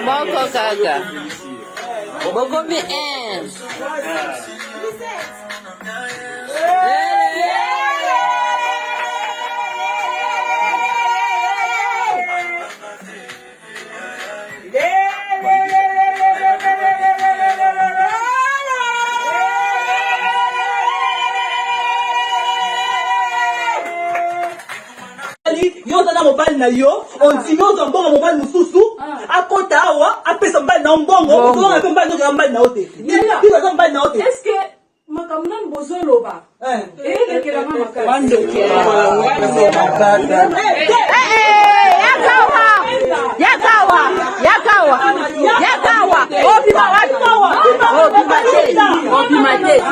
Moko kaka. Bokomi yo tana mobali na yo ondimi ozo mbongo mobali mususu akota awa apesa mobali na mbongo okolonga pe mobali nokela mobali na yo te biza mobali na yo te est-ce que makambo nani bozoloba elekelanga makasi Yakawa. Obimate.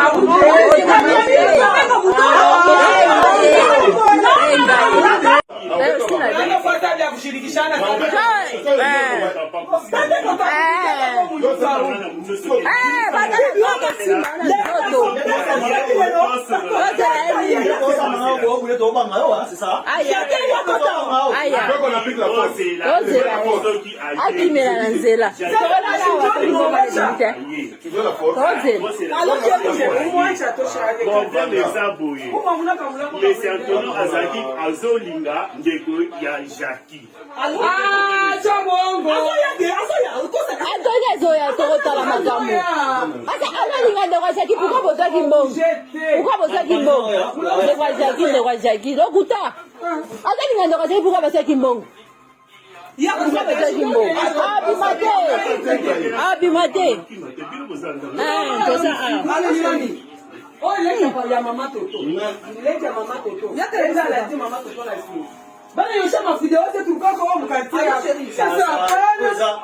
Bana yosha mafideo yote tukako wa mkatia. Sasa hapana.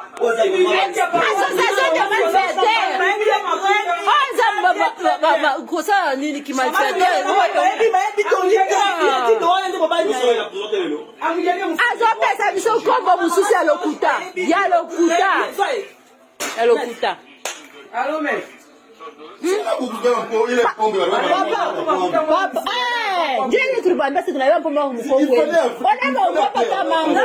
Kosa nini kimalfete? Azopesa biso kombo mususi ya lokuta. Allô mec. Papa, jeni turbanda se tunaiwa pomba mkongo. Ona ngopa kama mama.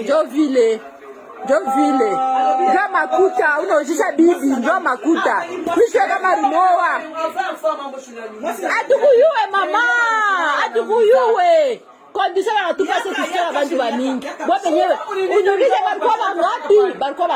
Jovile. Makuta, unaojisha bibi, ndio makuta. Mwisho kama rimoa. Atukuyuwe mama, atukuyuwe. Kondisa wanatupasa kusikia abantu bamingi. Bo penyewe, unulize barikuwa bangapi? Barikuwa